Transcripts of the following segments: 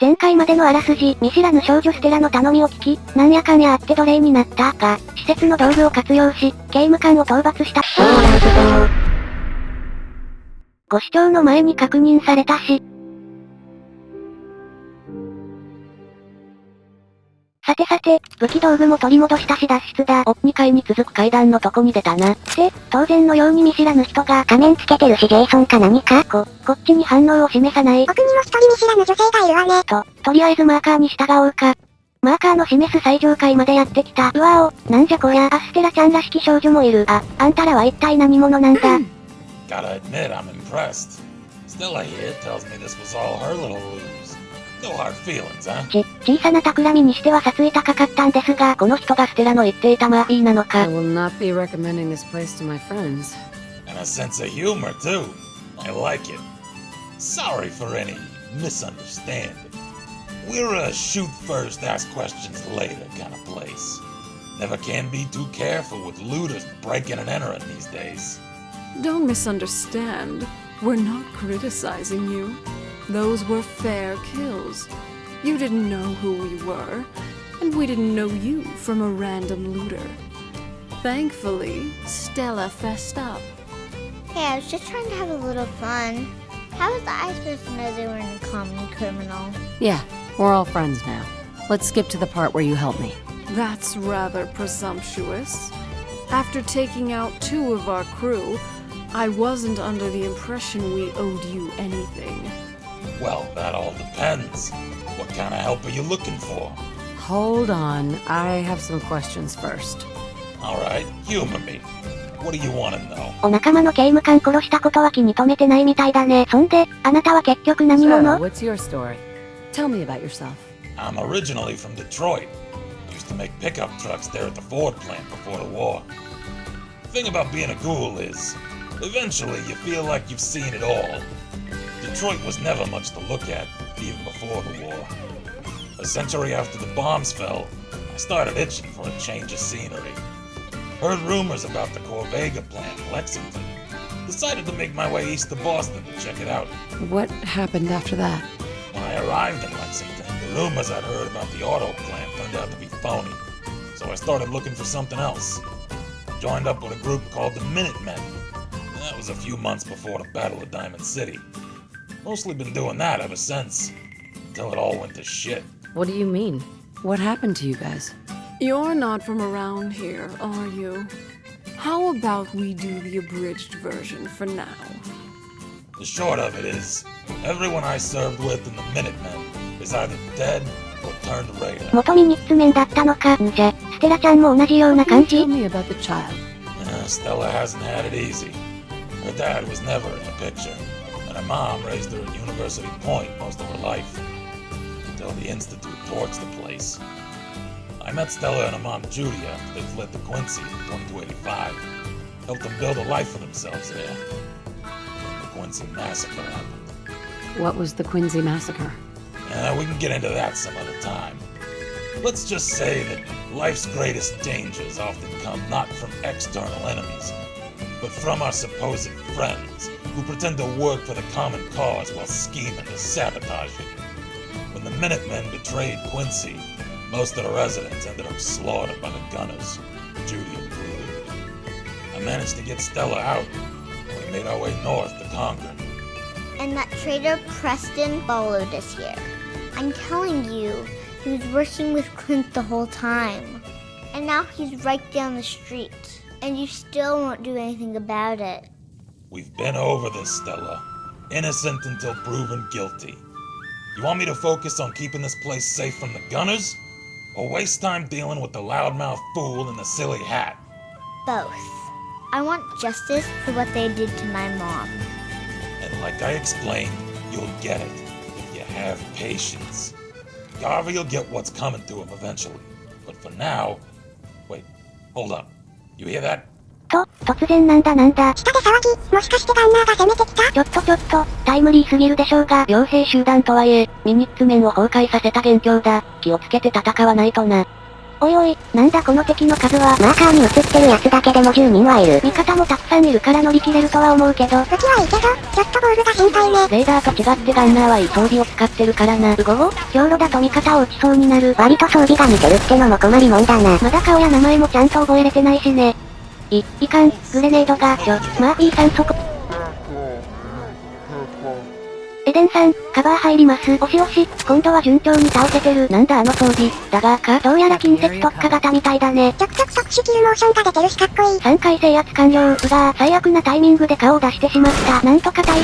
前回までのあらすじ、見知らぬ少女ステラの頼みを聞き、なんやかんやあって奴隷になったが、施設の道具を活用し、刑務官を討伐した。ご視聴の前に確認されたし。さてさて、武器道具も取り戻したし脱出だ。2階に続く階段のとこに出たな。で、当然のように見知らぬ人が仮面つけてるしジェイソンか何かこっちに反応を示さない。僕にも一人見知らぬ女性がいるわね。とりあえずマーカーに従おうか。マーカーの示す最上階までやってきた。うわお、なんじゃこりゃ。アステラちゃんらしき少女もいる。あんたらは一体何者なんだ。Gotta admit, I'm impressed. Stella here tells me this was all her little ruse. No hard feelings, huh? 小さな企みにしては殺意高かったんですが、この人がステラの言っていたマーフィーなのか。I will not be recommending this place to my friends. And a sense of humor, too. I like it. Sorry for any misunderstanding. We're a shoot first, ask questions later kind of place. Never can be too careful with looters breaking and entering these days. Don't misunderstand. We're not criticizing you. Those were fair kills. You didn't know who we were, and we didn't know you from a random looter. Thankfully, Stella fessed up. Hey, I was just trying to have a little fun. How was I supposed to know they weren't a common criminal? Yeah, we're all friends now. Let's skip to the part where you help me. That's rather presumptuous. After taking out 2 of our crew, I wasn't under the impression we owed you anything. Well, that all depends. What kind of help are you looking for? Hold on, I have some questions first. Alright, humor me. What do you want to know? お仲間の刑務官殺したことは気に留めてないみたいだね。そんで、あなたは結局何者？ So, what's your story? Tell me about yourself. I'm originally from Detroit. Used to make pickup trucks there at the Ford plant before the war. The thing about being a ghoul is, eventually you feel like you've seen it all. Detroit was never much to look at, even before the war. A century after the bombs fell, I started itching for a change of scenery. Heard rumors about the Corvega plant in Lexington. Decided to make my way east to Boston to check it out. What happened after that? When I arrived in Lexington, the rumors I'd heard about the auto plant turned out to be phony. So I started looking for something else. Joined up with a group called the Minutemen. That was a few months before the Battle of Diamond City. Mostly been doing that ever since. Until it all went to shit. What do you mean? What happened to you guys? You're not from around here, are you? How about we do the abridged version for now? The short of it is, everyone I served with in the Minutemen is either dead or turned raider. 元ミニッツメンだったのか。んじゃ、ステラちゃんも同じような感じ？ Tell me about the child. Stella hasn't had it easy. Her dad was never in the picture, and her mom raised her at University Point most of her life. Until the Institute torched the place. I met Stella and her mom Judy after they fled to Quincy in 2285. Helped them build a life for themselves there. The Quincy Massacre happened. What was the Quincy Massacre? We can get into that some other time. Let's just say that life's greatest dangers often come not from external enemies, but from our supposed friends, who pretend to work for the common cause while scheming to sabotage it. When the Minutemen betrayed Quincy, most of the residents ended up slaughtered by the gunners, Judy included. I managed to get Stella out, and we made our way north to Concord. And that traitor Preston followed us here. I'm telling you, he was working with Clint the whole time. And now he's right down the street. And you still won't do anything about it. We've been over this, Stella. Innocent until proven guilty. You want me to focus on keeping this place safe from the gunners? Or waste time dealing with the loudmouth fool in the silly hat? Both. I want justice for what they did to my mom. And like I explained, you'll get it if you have patience. Garvey will get what's coming to him eventually. But for now... Wait, hold up. You hear that? 突然なんだ。下で騒ぎ、もしかしてガンナーが攻めてきた？ちょっと、タイムリーすぎるでしょうが。傭兵集団とはいえ、ミニッツメンを崩壊させた元凶だ。気をつけて戦わないとな。おいおい、なんだこの敵の数は。マーカーに映ってるやつだけでも10人はいる。味方もたくさんいるから乗り切れるとは思うけど。武器はいいけど、ちょっとボールが心配ね。レーダーと違ってガンナーはいい装備を使ってるからな。うごご強路だと味方を撃ちそうになる。割と装備が似てるってのも困りもんだな。まだ顔や名前もちゃんと覚えれてないしね。いかん、グレネードが、マーフィーさんそこ。エデンさん、カバー入ります。押し押し、今度は順調に倒せてる。なんだあの装備、ダガーか。どうやら近接特化型みたいだね。ちょくちょく特殊キルモーションが出てるしかっこいい。3回制圧完了。うがー、最悪なタイミングで顔を出してしまった。なんとか対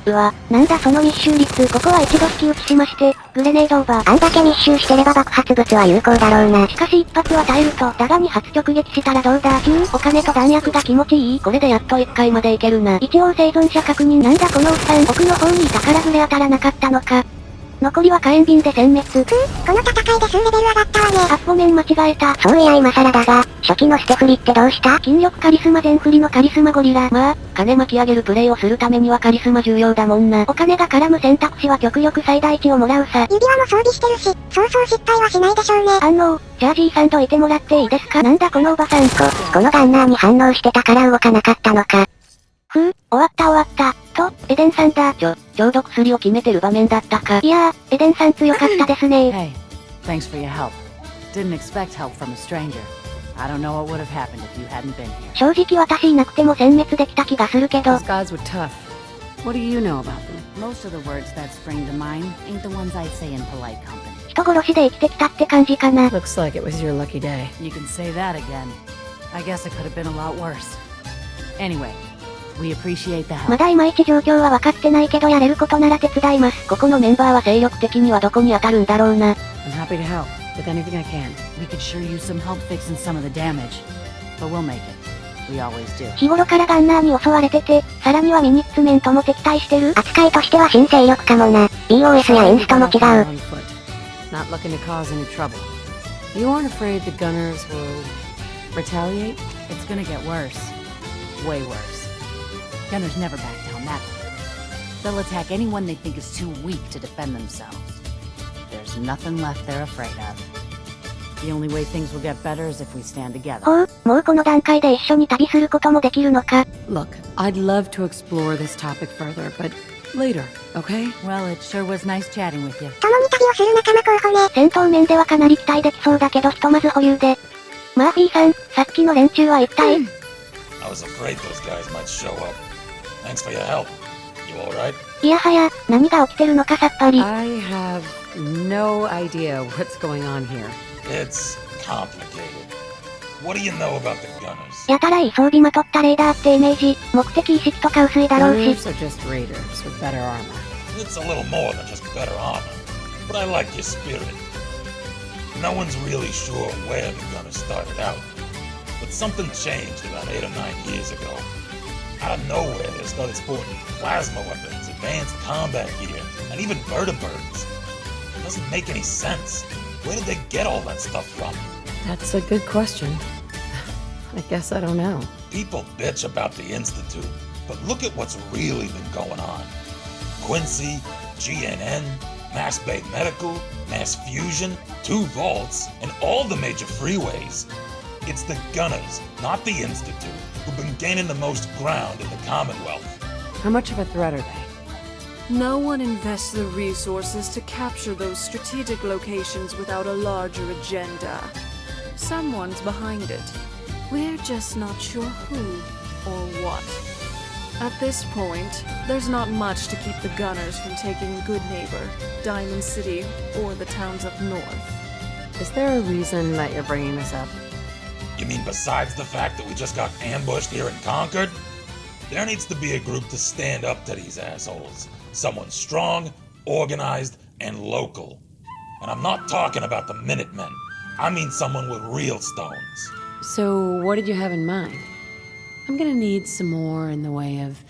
うわ、なんだその密集率。ここは一度引き撃ちしまして、グレネードオーバー。あんだけ密集してれば爆発物は有効だろうな。しかし一発は耐えると、だが2発直撃したらどうだ。お金と弾薬が気持ちいい。これでやっと1回までいけるな。一応生存者確認。なんだこのおっさん。奥の方にいたから触れ当たらなかったのか。残りは火炎瓶で殲滅。この戦いで数レベル上がったわね。ごめん間違えた。そういや今更だが、初期の捨て振りってどうした？筋力カリスマ全振りのカリスマゴリラ。まあ、金巻き上げるプレイをするためにはカリスマ重要だもんな。お金が絡む選択肢は極力最大値をもらうさ。指輪も装備してるし、そうそう失敗はしないでしょうね。ジャージーさんどいてもらっていいですか？なんだこのおばさん。このガンナーに反応してたから動かなかったのか。終わった。と、エデンさんだ。ちょうど薬を決めてる場面だったか。いやー、エデンさん強かったですね。Hey, thanks for your help. Didn't expect help from a stranger. I don't know what would have happened if you hadn't been here. 正直私いなくても殲滅できた気がするけど。Those guys were tough. What do you know about them? Most of the words that spring to mind ain't the ones I'd say in polite company. 人殺しで生きてきたって感じかな。Looks like it was your lucky day. You can say that again. I guess it could have been a lot worse. Anyway.We appreciate the help. まだいまいち状況は分かってないけどやれることなら手伝います。ここのメンバーは勢力的にはどこに当たるんだろうな。I'm happy to help with anything I can. We could sure use some help fixing some of the damage, but we'll make it. We always do. 日頃からガンナーに襲われてて、さらにはミニッツメンとも敵対してる。扱いとしては新勢力かもな。BOS やエンストも違う。Not looking to cause any trouble. You aren't afraid the gunners will retaliate? It's gonna get worse. Way worse.Gunners never back down that way. They'll attack anyone they think is too weak to defend themselves. There's nothing left they're afraid of. The only way things will get better is if we stand together. もうこの段階で一緒に旅することもできるのか。Look, I'd love to explore this topic further, but later, okay? Well, it sure was nice chatting with you. 共に旅をする仲間候補ね。戦闘面ではかなり期待できそうだけどひとまず保留で。マーフィーさん、さっきの連中は一体？ I was afraid those guys might show up.Thanks for your help. You alright? いやはや、何が起きてるのかさっぱり。I have no idea what's going on here. It's complicated. What do you know about the gunners? やたらいい装備まとったレーダーってイメージ、目的意識とか薄いだろうし。Gunners are just raiders with better armor. It's a little more than just better armor. But I like your spirit. No one's really sure where the gunners started out. But something changed about 8 or 9 years ago.Out of nowhere, they started sporting plasma weapons, advanced combat gear, and even vertibirds. It doesn't make any sense. Where did they get all that stuff from? That's a good question. I guess I don't know. People bitch about the Institute, but look at what's really been going on. Quincy, GNN, Mass Bay Medical, Mass Fusion, 2 vaults, and all the major freeways.It's the gunners, not the Institute, who've been gaining the most ground in the Commonwealth. How much of a threat are they? No one invests the resources to capture those strategic locations without a larger agenda. Someone's behind it. We're just not sure who or what. At this point, there's not much to keep the gunners from taking Good Neighbor, Diamond City, or the towns up north. Is there a reason that you're bringing this up?You mean besides the fact that we just got ambushed here in Concord? There needs to be a group to stand up to these assholes. Someone strong, organized, and local. And I'm not talking about the Minutemen. I mean someone with real stones. So what did you have in mind? I'm gonna need some more in the way of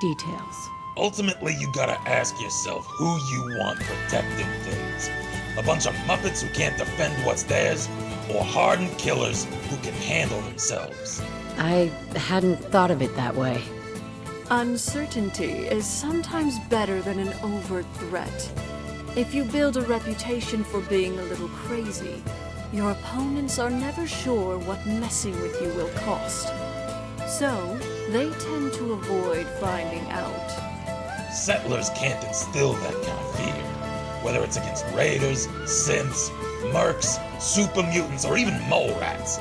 details. Ultimately, you gotta ask yourself who you want protecting things. A bunch of Muppets who can't defend what's theirs?Or hardened killers who can handle themselves. I hadn't thought of it that way. Uncertainty is sometimes better than an overt threat. If you build a reputation for being a little crazy, your opponents are never sure what messing with you will cost. So, they tend to avoid finding out. Settlers can't instill that kind of fear, whether it's against raiders, synths, mercs, super mutants, or even mole rats.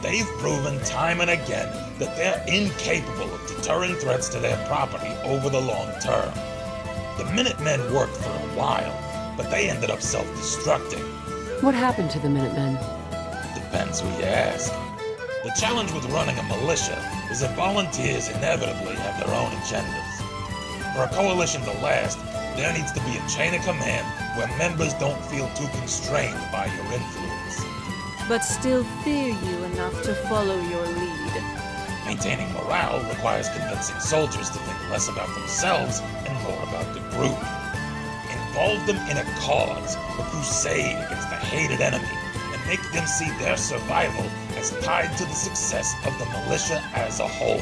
They've proven time and again that they're incapable of deterring threats to their property over the long term. The Minutemen worked for a while, but they ended up self-destructing. What happened to the Minutemen? Depends who you ask. The challenge with running a militia is that volunteers inevitably have their own agendas. For a coalition to last, there needs to be a chain of command where members don't feel too constrained by your influence. But still fear you enough to follow your lead. Maintaining morale requires convincing soldiers to think less about themselves and more about the group. Involve them in a cause, a crusade against a hated enemy, and make them see their survival as tied to the success of the militia as a whole.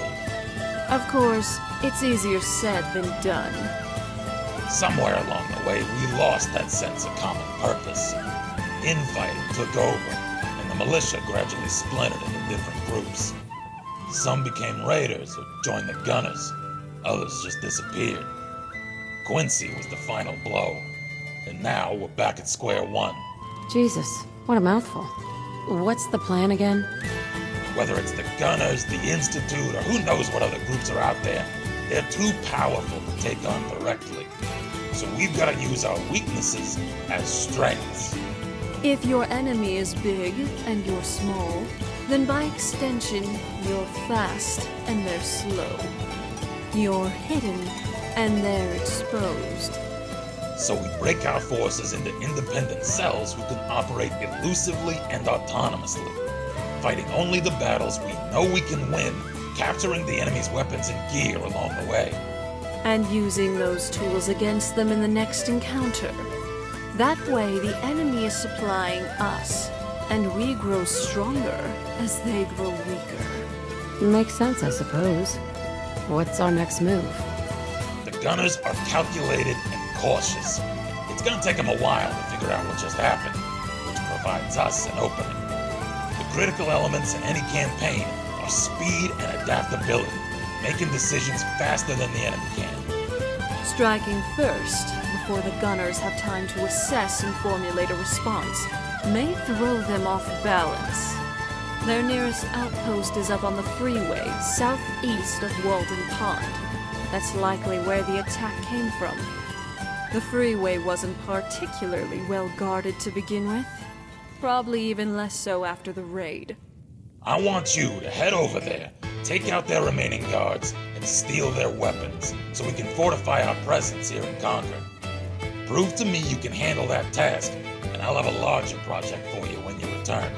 Of course, it's easier said than done. Somewhere along the way, we lost that sense of common purpose. Infighting took over, and the militia gradually splintered into different groups. Some became raiders or joined the gunners. Others just disappeared. Quincy was the final blow. And now we're back at square one. Jesus, what a mouthful. What's the plan again? Whether it's the Gunners, the Institute, or who knows what other groups are out there, they're too powerful to take on directly. So we've got to use our weaknesses as strengths. If your enemy is big and you're small, then by extension, you're fast and they're slow. You're hidden and they're exposed. So we break our forces into independent cells who can operate elusively and autonomously, fighting only the battles we know we can win, capturing the enemy's weapons and gear along the way. And using those tools against them in the next encounter. That way, the enemy is supplying us, and we grow stronger as they grow weaker. Makes sense, I suppose. What's our next move? The Gunners are calculated and cautious. It's gonna take them a while to figure out what just happened, which provides us an opening. The critical elements in any campaign are speed and adaptability, making decisions faster than the enemy can. Striking first, before the gunners have time to assess and formulate a response, may throw them off balance. Their nearest outpost is up on the freeway, southeast of Walden Pond. That's likely where the attack came from. The freeway wasn't particularly well guarded to begin with. Probably even less so after the raid. I want you to head over there, take out their remaining guards, and steal their weapons, so we can fortify our presence here in Concord. Prove to me you can handle that task, and I'll have a larger project for you when you return.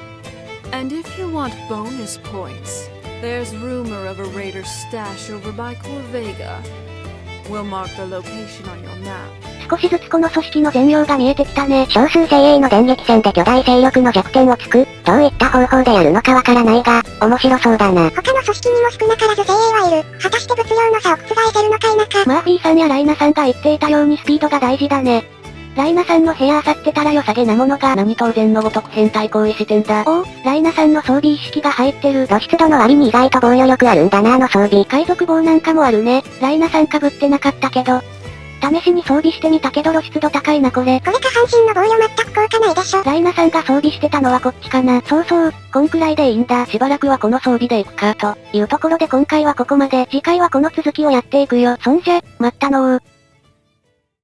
And if you want bonus points, there's rumor of a raider stash over by Corvega. We'll mark the location on your map. 少しずつこの組織の全容が見えてきたね。少数精鋭の電撃戦で巨大勢力の弱点を突く。どういった方法でやるのかわからないが、面白そうだな。他の組織にも少なからず精鋭はいる。果たして物量の差を覆せるのか否か。マーフィーさんやライナさんが言っていたようにスピードが大事だね。ライナさんの部屋漁ってたら良さげなものが。何当然のごとく変態行為してんだ。おお、ライナさんの装備意識が入ってる。露出度の割に意外と防御力あるんだな、あの装備。海賊帽なんかもあるね。ライナさん被ってなかったけど。試しに装備してみたけど露出度高いなこれ。これ下半身の防御全く効果ないでしょ。ライナさんが装備してたのはこっちかな。そうそう、こんくらいでいいんだ。しばらくはこの装備でいくか。というところで今回はここまで。次回はこの続きをやっていくよ。そんじゃ、まったのー。